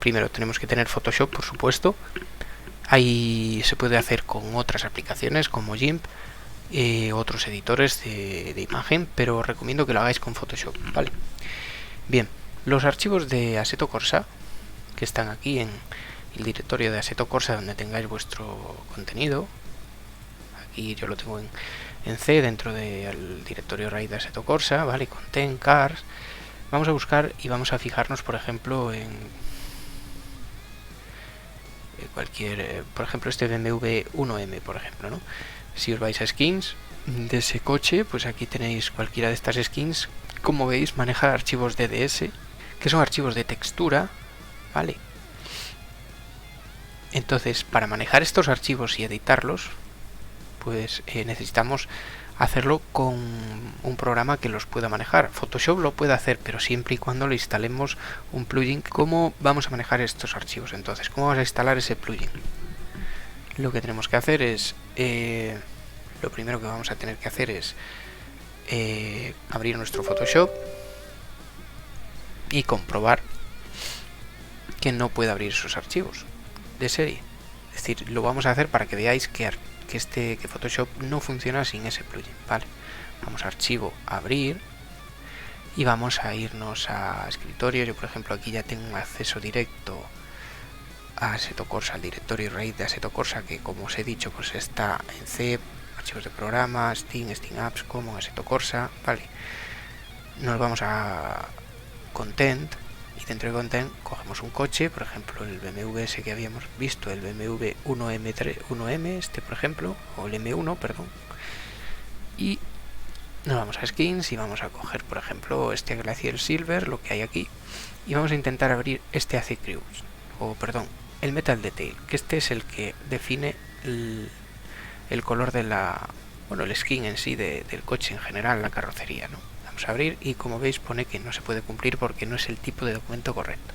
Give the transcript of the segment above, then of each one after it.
primero tenemos que tener Photoshop, por supuesto. Ahí se puede hacer con otras aplicaciones como GIMP, otros editores de imagen, pero recomiendo que lo hagáis con Photoshop, ¿vale? Bien, los archivos de Assetto Corsa, que están aquí en el directorio de Assetto Corsa, donde tengáis vuestro contenido, aquí yo lo tengo en C, dentro del directorio raíz de Assetto Corsa, ¿vale? Content, cars. Vamos a buscar y vamos a fijarnos, por ejemplo, en cualquier, por ejemplo, este BMW 1M, por ejemplo, ¿no? Si os vais a skins de ese coche, pues aquí tenéis cualquiera de estas skins. Como veis, maneja archivos DDS, que son archivos de textura, ¿vale? Entonces, para manejar estos archivos y editarlos, pues necesitamos hacerlo con un programa que los pueda manejar. Photoshop lo puede hacer, pero siempre y cuando le instalemos un plugin. ¿Cómo vamos a manejar estos archivos? Entonces, ¿cómo vamos a instalar ese plugin? Lo que tenemos que hacer es, lo primero que vamos a tener que hacer es abrir nuestro Photoshop y comprobar que no puede abrir esos archivos de serie. Es decir, lo vamos a hacer para que veáis que Photoshop no funciona sin ese plugin, ¿vale? Vamos a archivo, abrir, y vamos a irnos a escritorio. Yo, por ejemplo, aquí ya tengo un acceso directo a Assetto Corsa, al directorio raíz de Assetto Corsa, que como os he dicho, pues está en C, archivos de programa, Steam Apps, como Assetto Corsa, ¿vale? Nos vamos a Content, y dentro de Content cogemos un coche, por ejemplo el BMW ese que habíamos visto, el BMW 1M, este por ejemplo, o el M1, perdón, y nos vamos a Skins y vamos a coger, por ejemplo, este Glacier Silver, lo que hay aquí, y vamos a intentar abrir este AC Crews, o perdón, el Metal Detail, que este es el que define el color de el skin en sí del coche en general, la carrocería, ¿no? Vamos a abrir y como veis pone que no se puede cumplir porque no es el tipo de documento correcto.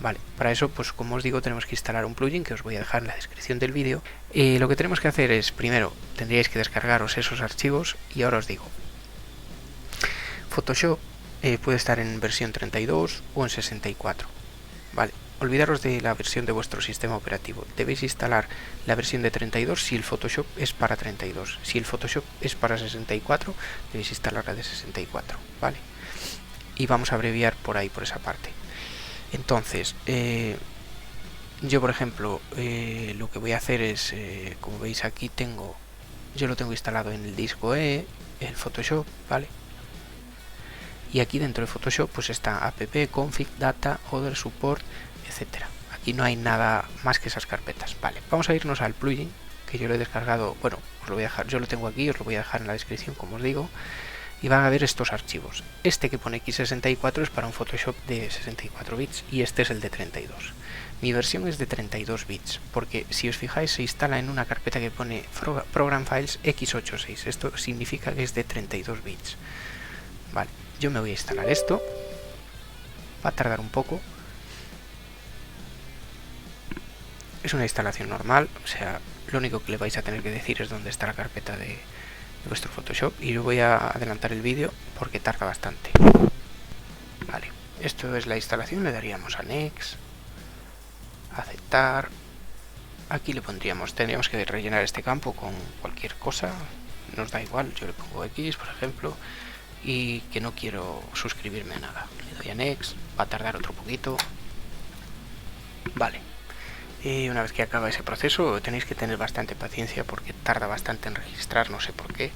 Vale, para eso, pues como os digo, tenemos que instalar un plugin que os voy a dejar en la descripción del vídeo. Lo que tenemos que hacer es, primero, tendríais que descargaros esos archivos, y ahora os digo. Photoshop puede estar en versión 32 o en 64. Vale, olvidaros de la versión de vuestro sistema operativo. Debéis instalar la versión de 32 si el Photoshop es para 32. Si el Photoshop es para 64, debéis instalar la de 64, ¿vale? Y vamos a abreviar por ahí, por esa parte. Entonces, yo por ejemplo, lo que voy a hacer es, como veis aquí yo lo tengo instalado en el disco E, el Photoshop, ¿vale? Y aquí dentro de Photoshop pues está app, config, data, other, support, etcétera. Aquí no hay nada más que esas carpetas. Vale, vamos a irnos al plugin, que yo lo he descargado, bueno, os lo voy a dejar, yo lo tengo aquí, os lo voy a dejar en la descripción, como os digo, y van a ver estos archivos. Este que pone x64 es para un Photoshop de 64 bits y este es el de 32. Mi versión es de 32 bits, porque si os fijáis se instala en una carpeta que pone Program Files x86. Esto significa que es de 32 bits. Vale, yo me voy a instalar esto. Va a tardar un poco. Es una instalación normal, o sea, lo único que le vais a tener que decir es dónde está la carpeta de vuestro Photoshop, y yo voy a adelantar el vídeo porque tarda bastante. Vale, esto es la instalación, le daríamos a Next, aceptar. Aquí le tendríamos que rellenar este campo con cualquier cosa, nos da igual, yo le pongo X, por ejemplo, y que no quiero suscribirme a nada. Le doy a Next, va a tardar otro poquito. Vale. Una vez que acaba ese proceso tenéis que tener bastante paciencia porque tarda bastante en registrar, no sé por qué.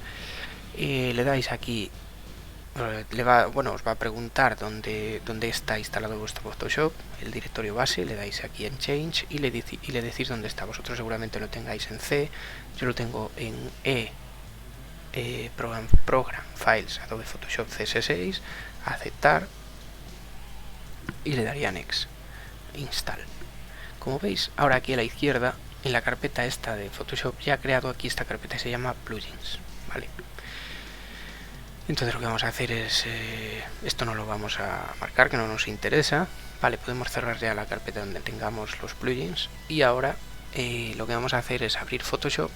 Le dais aquí, os va a preguntar dónde está instalado vuestro Photoshop, el directorio base. Le dais aquí en Change y le decís dónde está. Vosotros seguramente lo tengáis en C, yo lo tengo en Program Files, Adobe Photoshop CS6, aceptar, y le daría Next, Install. Como veis, ahora aquí a la izquierda, en la carpeta esta de Photoshop, ya he creado aquí esta carpeta, se llama Plugins, ¿vale? Entonces lo que vamos a hacer es, esto no lo vamos a marcar, que no nos interesa, ¿vale? Podemos cerrar ya la carpeta donde tengamos los plugins, y ahora lo que vamos a hacer es abrir Photoshop,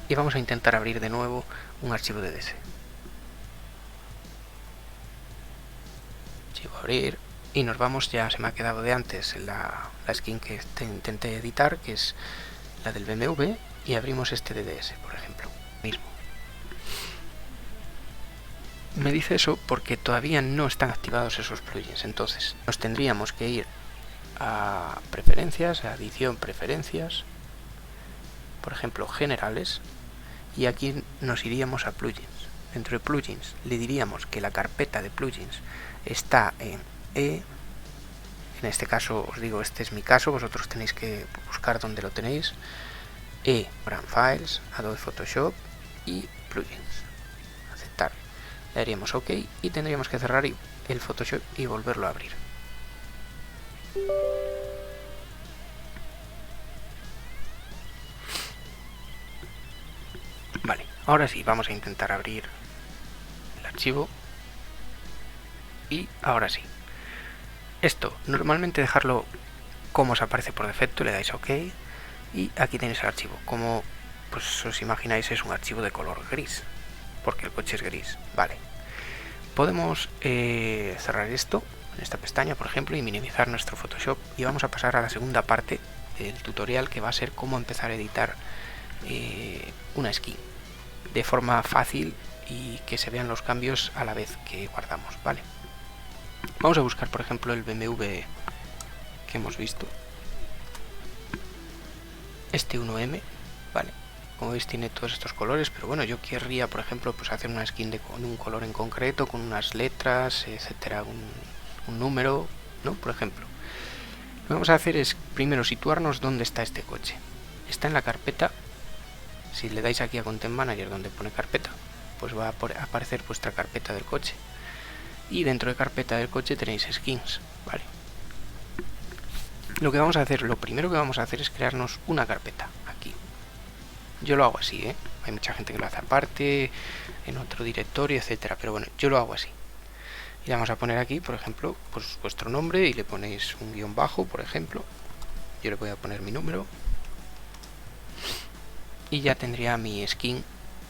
y vamos a intentar abrir de nuevo un archivo DDS. Archivo abrir. y nos vamos, ya se me ha quedado de antes la skin que intenté editar, que es la del BMW, y abrimos este DDS, por ejemplo, mismo. Me dice eso porque todavía no están activados esos plugins, entonces nos tendríamos que ir a preferencias, a edición preferencias, por ejemplo generales, y aquí nos iríamos a plugins. Dentro de plugins le diríamos que la carpeta de plugins está en E. En este caso os digo, este es mi caso, vosotros tenéis que buscar donde lo tenéis. E, Brand Files, Adobe Photoshop y plugins. Aceptar. Le daríamos OK y tendríamos que cerrar el Photoshop y volverlo a abrir. Vale, ahora sí, vamos a intentar abrir el archivo. Y ahora sí. Esto, normalmente dejarlo como os aparece por defecto, le dais OK. Y aquí tenéis el archivo. Como pues os imagináis, es un archivo de color gris, porque el coche es gris. Vale. Podemos cerrar esto, en esta pestaña, por ejemplo, y minimizar nuestro Photoshop. Y vamos a pasar a la segunda parte del tutorial, que va a ser cómo empezar a editar una skin de forma fácil y que se vean los cambios a la vez que guardamos. Vale. Vamos a buscar, por ejemplo, el BMW que hemos visto. Este 1M, vale. Como veis tiene todos estos colores, pero bueno, yo querría, por ejemplo, pues hacer una skin con un color en concreto, con unas letras, etcétera, un número, ¿no? Por ejemplo. Lo que vamos a hacer es primero situarnos dónde está este coche. Está en la carpeta. Si le dais aquí a Content Manager donde pone carpeta, pues va a aparecer vuestra carpeta del coche. Y dentro de carpeta del coche tenéis skins, ¿vale? Lo primero que vamos a hacer es crearnos una carpeta aquí. Yo lo hago así, ¿eh? Hay mucha gente que lo hace aparte, en otro directorio, etcétera, pero bueno, yo lo hago así. Y le vamos a poner aquí, por ejemplo, pues vuestro nombre y le ponéis un guión bajo, por ejemplo. Yo le voy a poner mi número. Y ya tendría mi skin,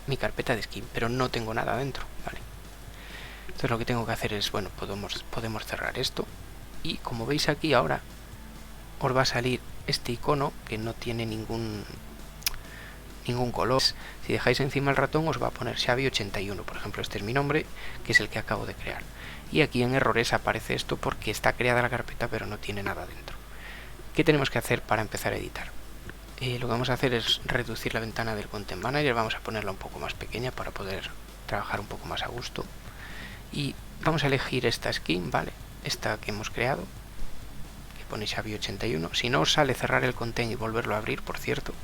mi carpeta de skin, pero no tengo nada dentro, ¿vale? Entonces lo que tengo que hacer es, bueno, podemos cerrar esto. Y como veis aquí ahora, os va a salir este icono que no tiene ningún color. Si dejáis encima el ratón os va a poner Xavi81, por ejemplo, este es mi nombre, que es el que acabo de crear. Y aquí en errores aparece esto porque está creada la carpeta pero no tiene nada dentro. ¿Qué tenemos que hacer para empezar a editar? Lo que vamos a hacer es reducir la ventana del Content Manager, vamos a ponerla un poco más pequeña para poder trabajar un poco más a gusto. Y vamos a elegir esta skin, ¿vale? Esta que hemos creado, que pone Xavi81. Si no os sale, cerrar el content y volverlo a abrir, por cierto.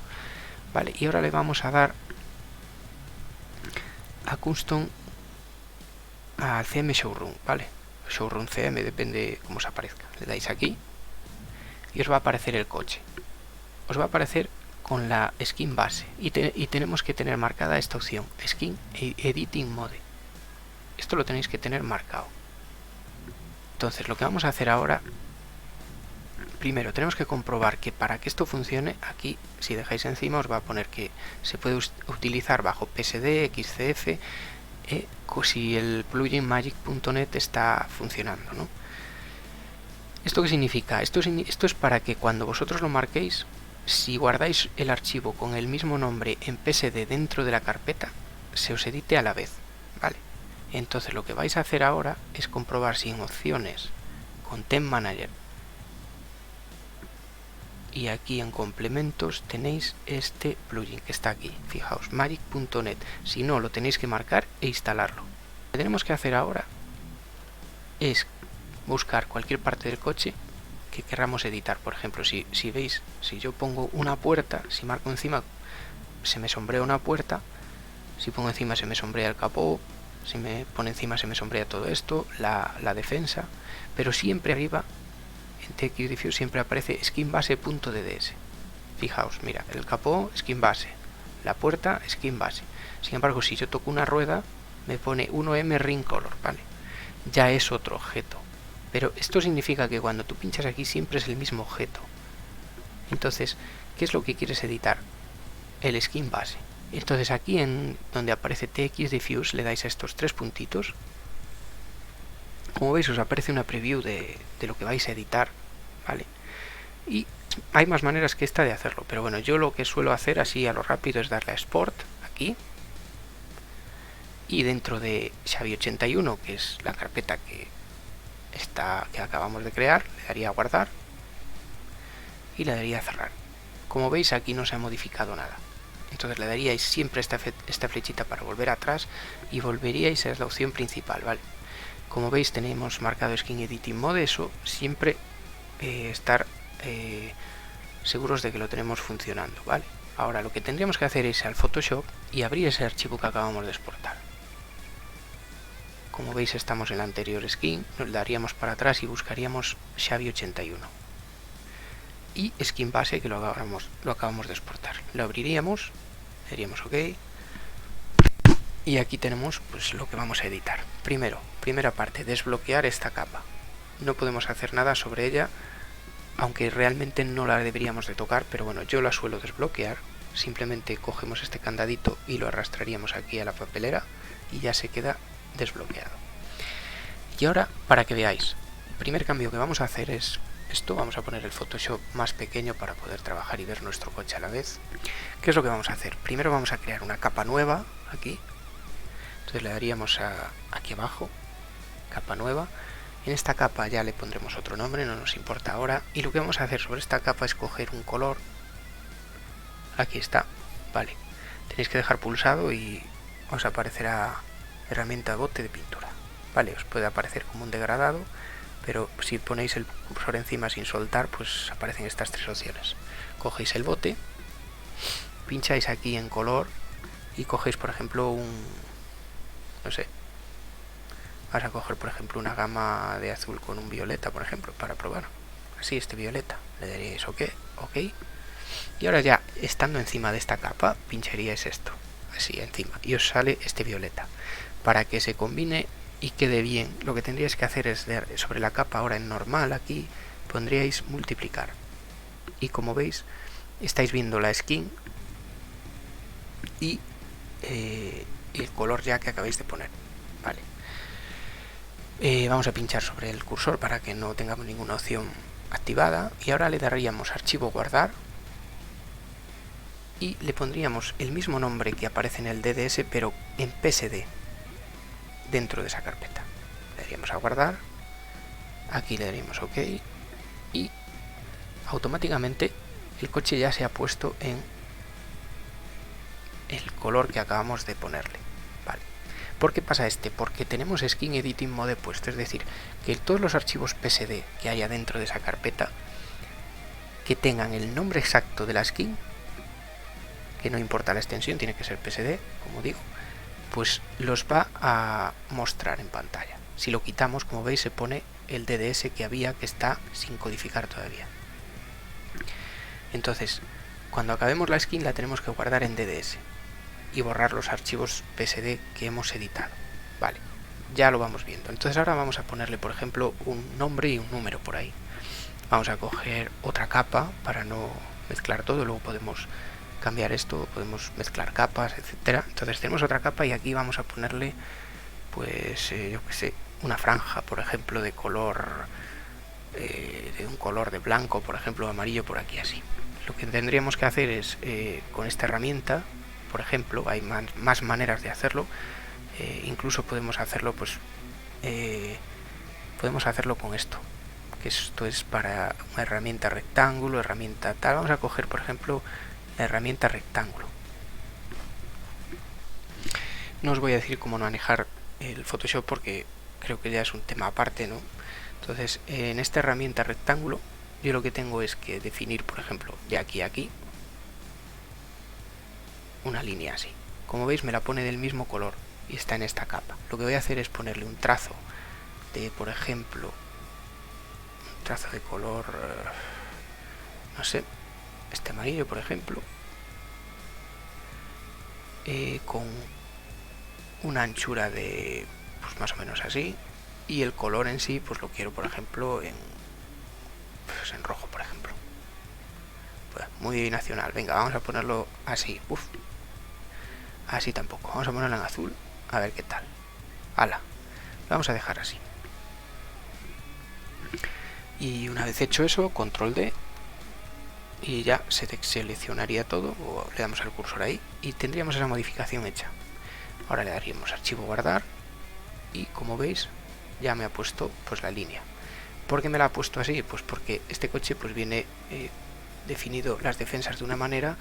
Vale, y ahora le vamos a dar a Custom al CM Showroom, ¿vale? Showroom CM, depende cómo os aparezca. Le dais aquí y os va a aparecer el coche. Os va a aparecer con la skin base y tenemos que tener marcada esta opción, Skin Editing Mode. Esto lo tenéis que tener marcado. Entonces lo que vamos a hacer ahora, primero tenemos que comprobar que para que esto funcione, aquí si dejáis encima os va a poner que se puede utilizar bajo PSD, XCF, si el plugin magic.net está funcionando, ¿no? ¿Esto qué significa? Esto es para que cuando vosotros lo marquéis, si guardáis el archivo con el mismo nombre en PSD dentro de la carpeta, se os edite a la vez, ¿vale? Entonces lo que vais a hacer ahora es comprobar si en opciones, Content Manager y aquí en complementos tenéis este plugin que está aquí, fijaos, magic.net. Si no, lo tenéis que marcar e instalarlo. Lo que tenemos que hacer ahora es buscar cualquier parte del coche que queramos editar. Por ejemplo, si veis, si yo pongo una puerta, si marco encima se me sombrea una puerta, si pongo encima se me sombrea el capó, si me pone encima se me sombrea todo esto, la defensa, pero siempre arriba en TX Diffuse siempre aparece skinbase.dds. Fijaos, mira, el capó skin base, la puerta skin base. Sin embargo, si yo toco una rueda me pone 1M ring color, ¿vale? Ya es otro objeto. Pero esto significa que cuando tú pinchas aquí siempre es el mismo objeto. Entonces, ¿qué es lo que quieres editar? El skin base. Entonces aquí en donde aparece TX Diffuse le dais a estos tres puntitos Como veis os aparece una preview de lo que vais a editar, ¿vale? Y hay más maneras que esta de hacerlo, pero bueno, yo lo que suelo hacer así a lo rápido es darle a Export, aquí, y dentro de Xavi 81, que es la carpeta que acabamos de crear, le daría a guardar y le daría a cerrar. Como veis aquí no se ha modificado nada, entonces le daríais siempre esta flechita para volver atrás y volveríais a la opción principal, ¿vale? Como veis tenemos marcado Skin Editing Mode, eso siempre estar seguros de que lo tenemos funcionando, ¿vale? Ahora lo que tendríamos que hacer es al Photoshop y abrir ese archivo que acabamos de exportar. Como veis estamos en la anterior skin, nos daríamos para atrás y buscaríamos Xavi 81 y skin base que lo acabamos de exportar. Lo abriríamos, le daríamos OK y aquí tenemos pues lo que vamos a editar. Primera parte, desbloquear esta capa. No podemos hacer nada sobre ella, aunque realmente no la deberíamos de tocar, pero bueno, yo la suelo desbloquear. Simplemente cogemos este candadito y lo arrastraríamos aquí a la papelera y ya se queda desbloqueado. Y ahora, para que veáis, el primer cambio que vamos a hacer es esto. Vamos a poner el Photoshop más pequeño para poder trabajar y ver nuestro coche a la vez. ¿Qué es lo que vamos a hacer? Primero vamos a crear una capa nueva aquí. Entonces le daríamos aquí abajo, capa nueva. En esta capa ya le pondremos otro nombre, no nos importa ahora. Y lo que vamos a hacer sobre esta capa es coger un color. Aquí está, vale. Tenéis que dejar pulsado y os aparecerá herramienta bote de pintura. Vale, os puede aparecer como un degradado, pero si ponéis el cursor encima sin soltar, pues aparecen estas tres opciones. Cogéis el bote, pincháis aquí en color y cogéis, por ejemplo, no sé, vas a coger, por ejemplo, una gama de azul con un violeta, por ejemplo, para probar. Así, este violeta. Le daréis OK. Y ahora ya, estando encima de esta capa, pincharíais esto, así encima, y os sale este violeta. Para que se combine y quede bien, lo que tendríais que hacer es sobre la capa ahora en normal, aquí, pondríais multiplicar. Y como veis, estáis viendo la skin y el color ya que acabáis de poner. Vale. Vamos a pinchar sobre el cursor para que no tengamos ninguna opción activada. Y ahora le daríamos archivo guardar. Y le pondríamos el mismo nombre que aparece en el DDS, pero en PSD, dentro de esa carpeta. Le daríamos a guardar, aquí le daríamos OK, y automáticamente el coche ya se ha puesto en el color que acabamos de ponerle. Vale. ¿Por qué pasa Porque tenemos Skin Editing Mode puesto, es decir, que todos los archivos PSD que haya dentro de esa carpeta, que tengan el nombre exacto de la skin, que no importa la extensión, tiene que ser PSD, como digo, pues los va a mostrar en pantalla. Si lo quitamos, como veis, se pone el DDS que había, que está sin codificar todavía. Entonces, cuando acabemos la skin la tenemos que guardar en DDS y borrar los archivos PSD que hemos editado. Vale, ya lo vamos viendo. Entonces ahora vamos a ponerle, por ejemplo, un nombre y un número por ahí. Vamos a coger otra capa para no mezclar todo, luego podemos cambiar esto, podemos mezclar capas, etcétera. Entonces tenemos otra capa y aquí vamos a ponerle, pues, yo que sé, una franja, por ejemplo, de color, de un color de blanco, por ejemplo, amarillo, por aquí así. Lo que tendríamos que hacer es, con esta herramienta, por ejemplo, hay más maneras de hacerlo, incluso podemos hacerlo, pues, podemos hacerlo con esto, que esto es para una herramienta rectángulo, herramienta tal. Vamos a coger, por ejemplo, la herramienta rectángulo. No os voy a decir cómo manejar el Photoshop porque creo que ya es un tema aparte, ¿no? Entonces, en esta herramienta rectángulo, yo lo que tengo es que definir, por ejemplo, de aquí a aquí, una línea así. Como veis, me la pone del mismo color y está en esta capa. Lo que voy a hacer es ponerle un trazo de, por ejemplo, un trazo de color, no sé, este amarillo, por ejemplo, con una anchura de, pues más o menos así, y el color en sí, pues lo quiero, por ejemplo, en rojo, por ejemplo. Pues muy nacional. Venga, vamos a ponerlo así. Así tampoco. Vamos a ponerlo en azul, a ver qué tal. Hala, lo vamos a dejar así. Y una vez hecho eso, control D, y ya se seleccionaría todo, o le damos al cursor ahí y tendríamos esa modificación hecha. Ahora le daríamos archivo guardar y como veis ya me ha puesto pues la línea. ¿Por qué me la ha puesto así? Pues porque este coche pues viene definido las defensas de una manera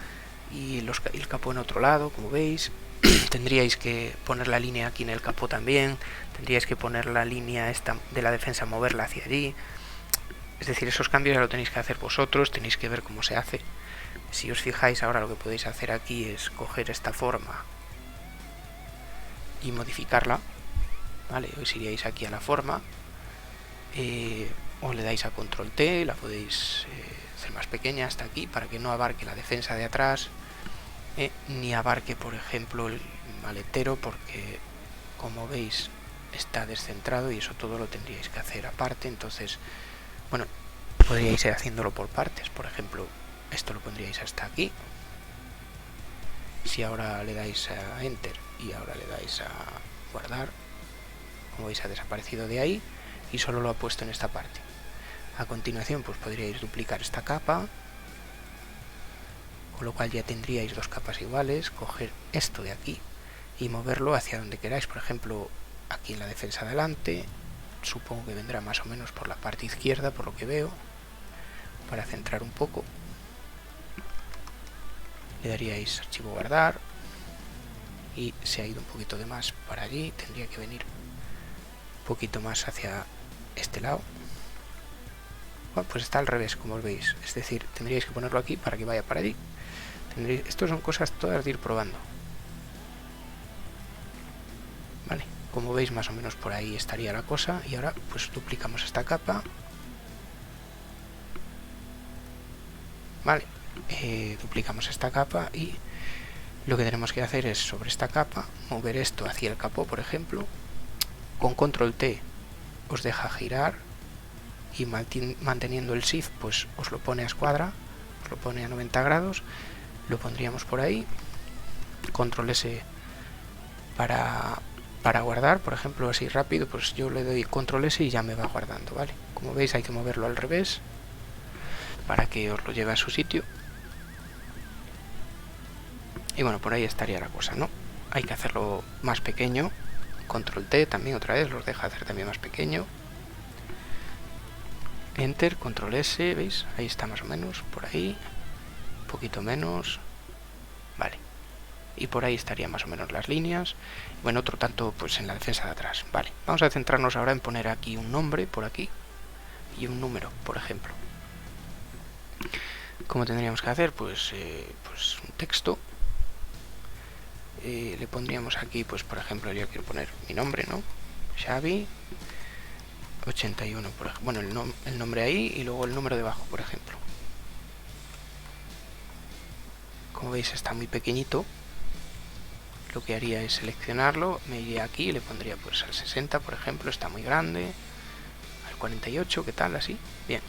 y el capó en otro lado, como veis. Tendríais que poner la línea aquí en el capó también, tendríais que poner la línea esta de la defensa, moverla hacia allí. Es decir, esos cambios ya lo tenéis que hacer vosotros, tenéis que ver cómo se hace. Si os fijáis ahora, lo que podéis hacer aquí es coger esta forma y modificarla, ¿vale? Os iríais aquí a la forma, o le dais a control T, la podéis hacer más pequeña hasta aquí para que no abarque la defensa de atrás, ni abarque por ejemplo el maletero, porque como veis está descentrado y eso todo lo tendríais que hacer aparte. Entonces, bueno, podríais ir haciéndolo por partes. Por ejemplo, esto lo pondríais hasta aquí. Si ahora le dais a Enter y ahora le dais a guardar, como veis ha desaparecido de ahí y solo lo ha puesto en esta parte. A continuación pues podríais duplicar esta capa, con lo cual ya tendríais dos capas iguales. Coger esto de aquí y moverlo hacia donde queráis. Por ejemplo, aquí en la defensa delante, supongo que vendrá más o menos por la parte izquierda, por lo que veo, para centrar un poco. Le daríais archivo guardar y se ha ido un poquito de más para allí, tendría que venir un poquito más hacia este lado. Bueno, pues está al revés, como os veis, es decir, tendríais que ponerlo aquí para que vaya para allí. Esto son cosas todas de ir probando, vale. Como veis más o menos por ahí estaría la cosa. Y ahora pues duplicamos esta capa, vale. Duplicamos esta capa y lo que tenemos que hacer es sobre esta capa mover esto hacia el capó, por ejemplo. Con control T os deja girar y manteniendo el shift pues os lo pone a escuadra, os lo pone a 90 grados. Lo pondríamos por ahí. Control S para guardar, por ejemplo, así rápido, pues yo le doy control S y ya me va guardando, ¿vale? Como veis hay que moverlo al revés para que os lo lleve a su sitio. Y bueno, por ahí estaría la cosa, ¿no? Hay que hacerlo más pequeño. Control T también otra vez, los deja hacer también más pequeño. Enter, control S, ¿veis? Ahí está más o menos, por ahí. Un poquito menos. Vale. Y por ahí estarían más o menos las líneas. Bueno, otro tanto pues en la defensa de atrás. Vale, vamos a centrarnos ahora en poner aquí un nombre por aquí y un número, por ejemplo. ¿Cómo tendríamos que hacer? Pues un texto. Le pondríamos aquí, pues por ejemplo, yo quiero poner mi nombre, ¿no? Xavi 81, por ejemplo. Bueno, el nombre ahí y luego el número debajo, por ejemplo. Como veis está muy pequeñito. Lo que haría es seleccionarlo, me iría aquí y le pondría pues al 60, por ejemplo, está muy grande. Al 48, ¿qué tal? Así, bien.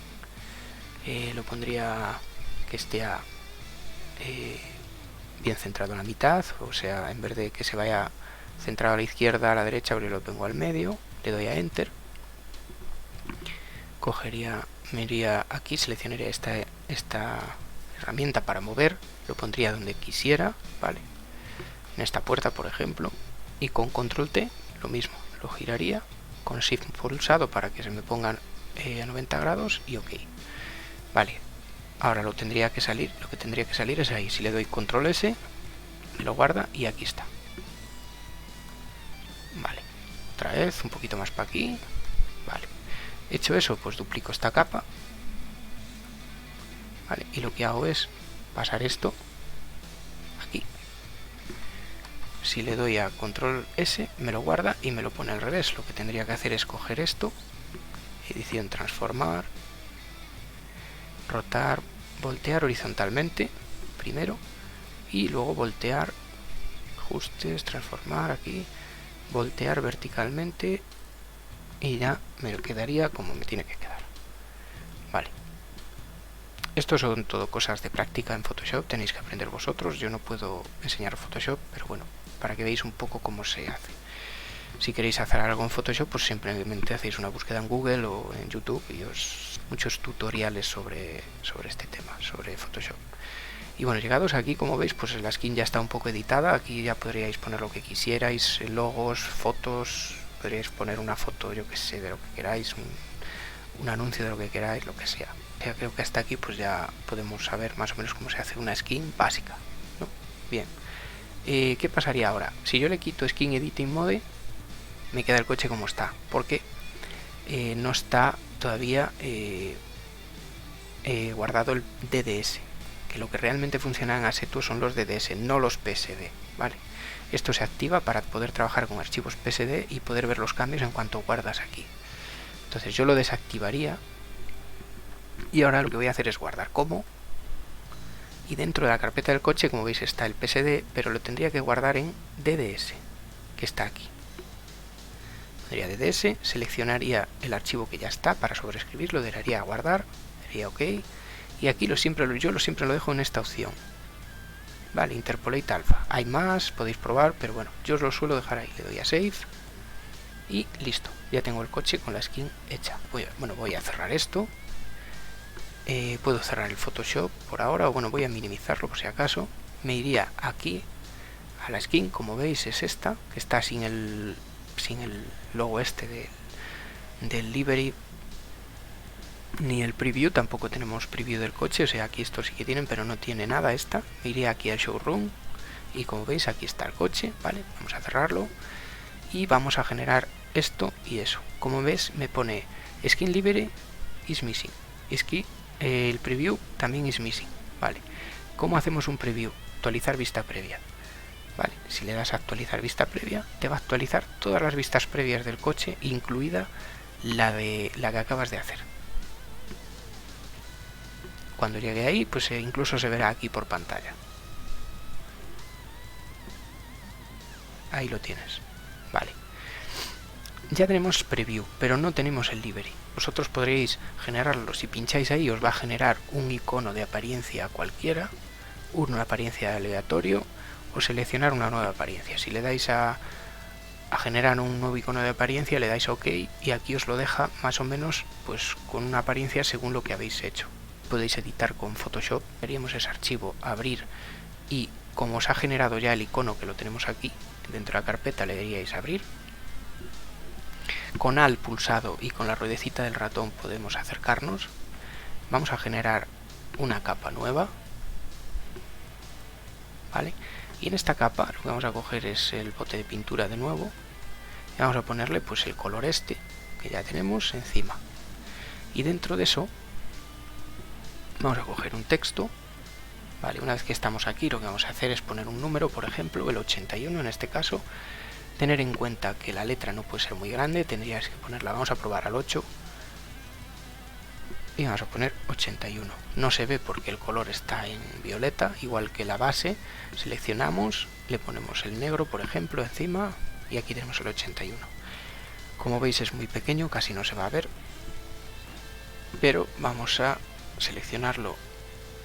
Lo pondría que esté bien centrado en la mitad, o sea, en vez de que se vaya centrado a la izquierda, a la derecha, pues lo pongo al medio, le doy a Enter. Me iría aquí, seleccionaría esta herramienta para mover, lo pondría donde quisiera, ¿vale? En esta puerta, por ejemplo, y con control T lo mismo, lo giraría con shift pulsado para que se me pongan a 90 grados y ok. Vale, ahora lo que tendría que salir es ahí. Si le doy control S me lo guarda y aquí está. Vale, otra vez un poquito más para aquí. Vale, hecho eso pues duplico esta capa, vale, y lo que hago es pasar esto aquí. Si le doy a control S me lo guarda y me lo pone al revés. Lo que tendría que hacer es coger esto, edición, transformar, rotar, voltear horizontalmente primero y luego voltear, ajustes, transformar aquí, voltear verticalmente y ya me lo quedaría como me tiene que quedar. Vale, esto son todo cosas de práctica en Photoshop, tenéis que aprender vosotros. Yo no puedo enseñar Photoshop, pero bueno, para que veáis un poco cómo se hace. Si queréis hacer algo en Photoshop, pues simplemente hacéis una búsqueda en Google o en YouTube y muchos tutoriales sobre este tema, sobre Photoshop. Y bueno, llegados aquí, como veis, pues la skin ya está un poco editada. Aquí ya podríais poner lo que quisierais, logos, fotos, podríais poner una foto, yo que sé, de lo que queráis, un anuncio de lo que queráis, lo que sea. Ya creo que hasta aquí pues ya podemos saber más o menos cómo se hace una skin básica, ¿no? Bien. ¿Qué pasaría ahora? Si yo le quito Skin Editing Mode, me queda el coche como está, porque no está todavía guardado el DDS, que lo que realmente funciona en Assetto son los DDS, no los PSD, ¿vale? Esto se activa para poder trabajar con archivos PSD y poder ver los cambios en cuanto guardas aquí. Entonces yo lo desactivaría y ahora lo que voy a hacer es guardar como, y dentro de la carpeta del coche, como veis, está el PSD, pero lo tendría que guardar en DDS, que está aquí. Pondría DDS, seleccionaría el archivo que ya está para sobreescribirlo, le daría a guardar, daría OK, y aquí yo siempre lo dejo en esta opción. Vale, Interpolate Alpha. Hay más, podéis probar, pero bueno, yo os lo suelo dejar ahí. Le doy a Save y listo. Ya tengo el coche con la skin hecha. Voy a cerrar esto. Puedo cerrar el Photoshop por ahora, o bueno, voy a minimizarlo por si acaso. Me iría aquí a la skin, como veis es esta, que está sin el logo este del livery, ni el preview, tampoco tenemos preview del coche, o sea, aquí esto sí que tienen, pero no tiene nada esta. Me iría aquí al showroom y como veis aquí está el coche, ¿vale? Vamos a cerrarlo y vamos a generar esto y eso. Como ves me pone Skin Livery is missing, el preview también is missing, ¿vale? ¿Cómo hacemos un preview? Actualizar vista previa, ¿vale? Si le das a actualizar vista previa, te va a actualizar todas las vistas previas del coche, incluida la que acabas de hacer. Cuando llegue ahí, pues incluso se verá aquí por pantalla. Ahí lo tienes, vale. Ya tenemos preview, pero no tenemos el livery. Vosotros podréis generarlo. Si pincháis ahí, os va a generar un icono de apariencia cualquiera, una apariencia aleatorio, o seleccionar una nueva apariencia. Si le dais a generar un nuevo icono de apariencia, le dais a OK y aquí os lo deja más o menos pues con una apariencia según lo que habéis hecho. Podéis editar con Photoshop, veríamos ese archivo, abrir, y como os ha generado ya el icono que lo tenemos aquí dentro de la carpeta, le daríais a abrir. Con Alt pulsado y con la ruedecita del ratón podemos acercarnos. Vamos a generar una capa nueva, ¿vale? Y en esta capa lo que vamos a coger es el bote de pintura de nuevo y vamos a ponerle pues el color este que ya tenemos encima, y dentro de eso vamos a coger un texto, vale. Una vez que estamos aquí, lo que vamos a hacer es poner un número, por ejemplo el 81 en este caso. Tener en cuenta que la letra no puede ser muy grande, tendríais que ponerla, vamos a probar al 8 y vamos a poner 81. No se ve porque el color está en violeta, igual que la base. Seleccionamos, le ponemos el negro, por ejemplo, encima, y aquí tenemos el 81. Como veis es muy pequeño, casi no se va a ver, pero vamos a seleccionarlo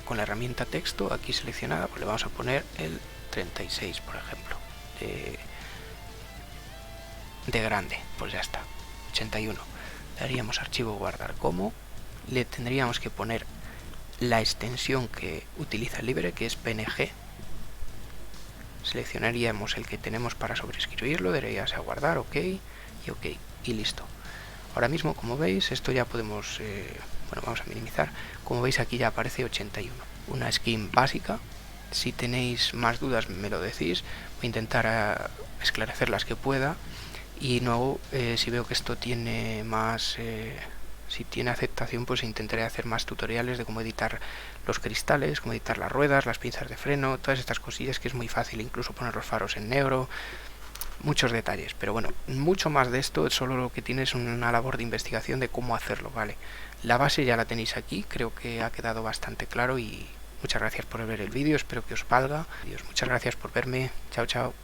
con la herramienta texto, aquí seleccionada, pues le vamos a poner el 36, por ejemplo, de grande, pues ya está, 81. Daríamos archivo guardar como, le tendríamos que poner la extensión que utiliza el libre, que es PNG. Seleccionaríamos el que tenemos para sobreescribirlo, daríamos a guardar, OK y OK, y listo. Ahora mismo, como veis, esto ya podemos, bueno, vamos a minimizar. Como veis aquí ya aparece 81, una skin básica. Si tenéis más dudas me lo decís, voy a intentar esclarecer las que pueda. Y luego, si veo que esto tiene más, si tiene aceptación, pues intentaré hacer más tutoriales de cómo editar los cristales, cómo editar las ruedas, las pinzas de freno, todas estas cosillas que es muy fácil, incluso poner los faros en negro, muchos detalles. Pero bueno, mucho más de esto, solo lo que tiene es una labor de investigación de cómo hacerlo, ¿vale? La base ya la tenéis aquí, creo que ha quedado bastante claro y muchas gracias por ver el vídeo, espero que os valga. Adiós, muchas gracias por verme, chao chao.